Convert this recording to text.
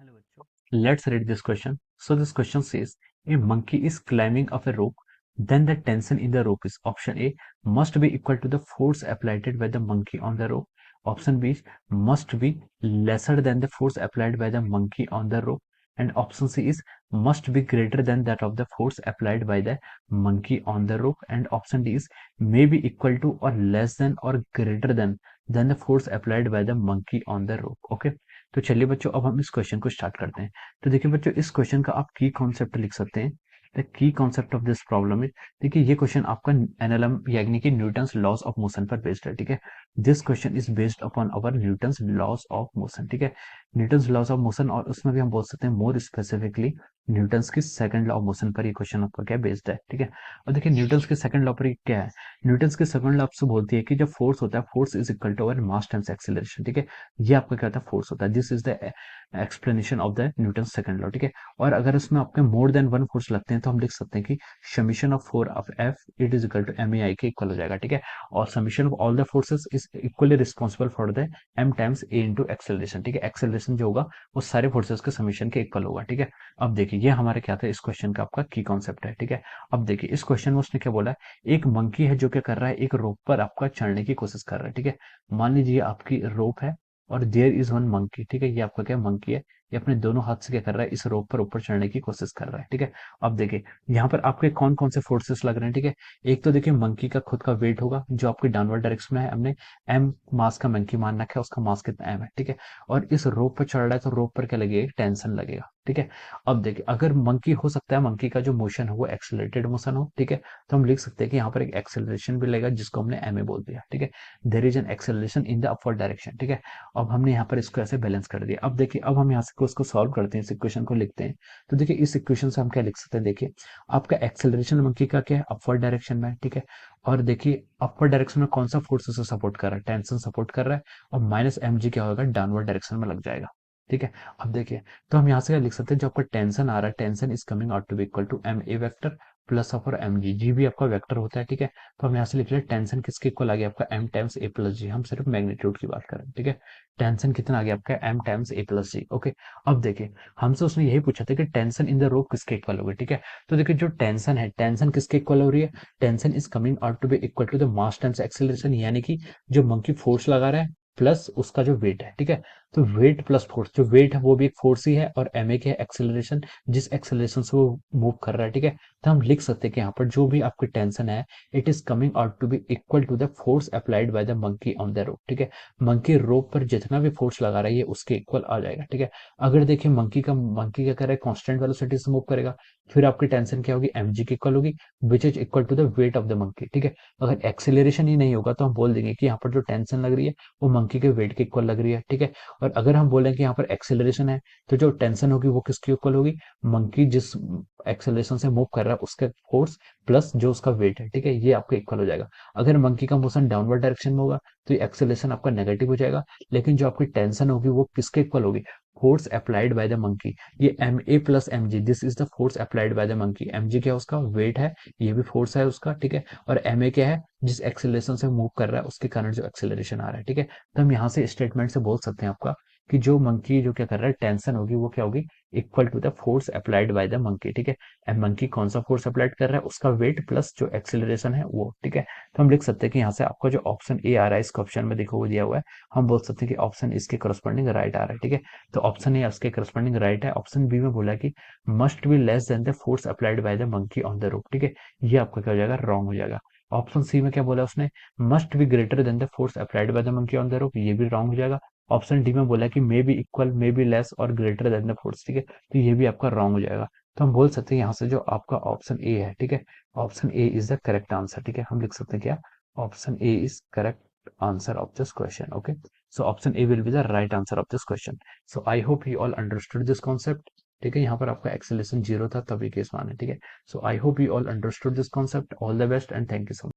Hello, bachcho. Let's read this question. So this question says a monkey is climbing up a rope. Then the tension in the rope is option A must be equal to the force applied by the monkey on the rope. Option B must be lesser than the force applied by the monkey on the rope. And option C is must be greater than that of the force applied by the monkey on the rope. And option D is may be equal to or less than or greater than the force applied by the monkey on the rope. Okay. तो चलिए बच्चों अब हम इस question को start करते हैं। तो देखिए बच्चों इस क्वेश्चन का आप की कॉन्सेप्ट लिख सकते हैं। The key concept of this problem is, देखिए ये क्वेश्चन आपका एनएलएम यानी कि न्यूटन्स लॉज ऑफ मोशन पर बेस्ड है। ठीक है, this question is based upon our Newton's laws of motion. ठीक है, न्यूटन्स लॉज ऑफ मोशन, और उसमें भी हम बोल सकते हैं मोर स्पेसिफिकली न्यूटन्स की सेकंड लॉ ऑफ मोशन पर ये क्वेश्चन आपका क्या बेस्ड है। ठीक है, और देखिए न्यूटन्स के सेकंड लॉ पर क्या है, न्यूटन्स के सेकंड लॉ आपसे बोलती है कि जब फोर्स होता है force is equal to our mass times acceleration. ठीक है, ये आपका क्या होता है, फोर्स होता है। This is the explanation of the Newton second law. ठीक है, और अगर उसमें आपके मोर देन वन फोर्स लगते हैं तो हम लिख सकते हैं कि summation of for of F it is equal to M A I के इक्वल हो जाएगा। ठीक है, और summation of all the forces is equally responsible for the M times A into acceleration. ठीक है, एक्सेलरेशन जो होगा वो सारे फोर्सेस के समीशन के इक्वल होगा। ठीक है, अब देखिए ये हमारे क्या था, इस क्वेश्चन का आपका की कॉन्सेप्ट है। ठीक है, अब देखिए इस क्वेश्चन में उसने क्या बोला है, एक मंकी है जो क्या कर रहा है, एक रोप पर आपका चढ़ने की कोशिश कर रहा है। ठीक है, मान लीजिए आपकी रोप है और देयर इज वन मंकी। ठीक है, ये आपका क्या मंकी है, ये अपने दोनों हाथ से क्या कर रहा है, इस रोप पर ऊपर चढ़ने की कोशिश कर रहा है। ठीक है, अब देखिए यहाँ पर आपके कौन कौन से फोर्सेस लग रहे हैं। ठीक है, एक तो देखिए मंकी का खुद का वेट होगा जो आपके डाउनवर्ड डायरेक्शन में है, हमने एम मास का मंकी मान रखा है, उसका मास कितना एम है। ठीक है, और इस रोप पर चढ़ रहा है तो रोप पर क्या लगेगा, टेंशन लगेगा। ठीक है, अब देखिए अगर मंकी हो सकता है मंकी का जो मोशन है वो एक्सेलरेटेड मोशन हो। ठीक है, तो हम लिख सकते हैं कि यहाँ पर एक एक्सेलरेशन भी लगेगा जिसको हमने एम ए बोल दिया। ठीक है, there is an acceleration in the upward direction. ठीक है, अब हमने यहाँ पर इसको ऐसे बैलेंस कर दिया। अब देखिए अब हम यहाँ से उसको सॉल्व करते हैं, इस इक्वेशन को लिखते हैं। तो देखिए इस इक्वेशन से हम क्या लिख सकते हैं, देखिए आपका एक्सेलरेशन मंकी का क्या है, अपवर्ड डायरेक्शन में है। ठीक है, और देखिए अपवर्ड डायरेक्शन में कौन सा फोर्स उसे सपोर्ट कर रहा है, टेंशन सपोर्ट कर रहा है, और माइनस एम जी क्या होगा, डाउनवर्ड डायरेक्शन में लग जाएगा। ठीक है, अब देखिए तो हम यहाँ से क्या लिख सकते हैं, जो आपका टेंशन आ रहा है, tension is coming out to be equal to M A vector plus of और एम जी, जी भी आपका वेक्टर होता है। ठीक है, तो हम यहाँ से लिख रहे हैं टेंशन किसके इक्वल आ गया आपका, एम टाइम्स ए प्लस जी। हम सिर्फ मैग्नीट्यूड की बात कर रहे हैं। ठीक है, टेंशन कितना आ गया आपका, एम टाइम्स ए प्लस जी। ओके, अब देखिए हमसे उसने यही पूछा था कि टेंशन इन द रोप किसके इक्वल होगी। ठीक है, तो देखिए जो टेंशन है, टेंशन किसके इक्वल हो रही है, tension is coming out to be equal to the mass times acceleration, यानी कि जो मंकी फोर्स लगा रहा है प्लस उसका जो वेट है। ठीक है, तो वेट प्लस फोर्स, जो वेट है वो भी एक फोर्स ही है, और एम ए के एक्सेलरेशन, जिस एक्सेलरेशन से वो मूव कर रहा है। ठीक है, तो हम लिख सकते हैं कि यहाँ पर जो भी आपकी टेंशन है it is coming out to be equal to the force applied by the monkey on the rope. ठीक है, मंकी रोप पर जितना भी फोर्स लगा रहा है ये उसके इक्वल आ जाएगा। ठीक है, अगर देखिए मंकी क्या कर रहा है, कांस्टेंट वेलोसिटी से मूव करेगा, फिर आपकी टेंशन क्या होगी, एम जी की इक्वल होगी, which is equal to the weight of the monkey. ठीक है, अगर एक्सेलरेशन ही नहीं होगा तो हम बोल देंगे कि यहाँ पर जो टेंशन लग रही है वो मंकी के वेट के इक्वल लग रही है। ठीक है, और अगर हम बोलें कि यहाँ पर एक्सेलरेशन है तो जो टेंशन होगी वो किसकी इक्वल होगी, मंकी जिस एक्सेलरेशन से मूव कर रहा है उसका फोर्स प्लस जो उसका वेट है। ठीक है, ये आपका इक्वल हो जाएगा। अगर मंकी का मोशन डाउनवर्ड डायरेक्शन में होगा तो ये एक्सेलरेशन आपका नेगेटिव हो जाएगा, लेकिन जो आपकी टेंशन होगी वो किसके इक्वल होगी, force applied by the monkey. ये M A plus M G, this is the force applied by the monkey. M G क्या है, उसका वेट है, ये भी फोर्स है उसका। ठीक है, और एम ए क्या है, जिस एक्सेलरेशन से मूव कर रहा है उसके कारण जो एक्सेलरेशन आ रहा है। ठीक है, तो हम यहाँ से स्टेटमेंट से बोल सकते हैं आपका कि जो मंकी जो क्या कर रहा है, टेंशन होगी वो क्या होगी, equal to the force applied by the monkey. ठीक है, एंड मंकी कौन सा फोर्स अप्लाइड कर रहा है, उसका वेट प्लस जो एक्सेलरेशन है वो। ठीक है, तो हम लिख सकते हैं कि यहाँ से आपका जो ऑप्शन ए आ रहा है इसका ऑप्शन में देखो वो दिया हुआ है, हम बोल सकते हैं कि ऑप्शन इसके करस्पॉन्डिंग राइट आ रहा है। ठीक है, तो ऑप्शन ए उसके करस्पॉन्डिंग राइट है। ऑप्शन बी में बोला कि must be less than the force applied by the monkey on the rope. ठीक है, ये आपका क्या हो जाएगा, रॉन्ग हो जाएगा। ऑप्शन सी में क्या बोला उसने, must be greater than the force applied by the monkey on the रोप, ये भी रॉन्ग हो जाएगा। ऑप्शन डी में बोला कि may be equal, may be less और ग्रेटर देन द फोर्स। ठीक है, तो ये भी आपका रॉन्ग हो जाएगा। तो हम बोल सकते हैं यहाँ से जो आपका ऑप्शन ए है, ठीक है, option A is the correct answer. ठीक है, हम लिख सकते हैं क्या, option A is correct answer of this question. Okay, so option A will be the right answer of this question. So I hope you all understood this concept. ठीक है, यहाँ पर आपका एक्सेलेशन जीरो था तभी केस मान है। ठीक है, so I hope you all understood this concept. All the best and thank you so much.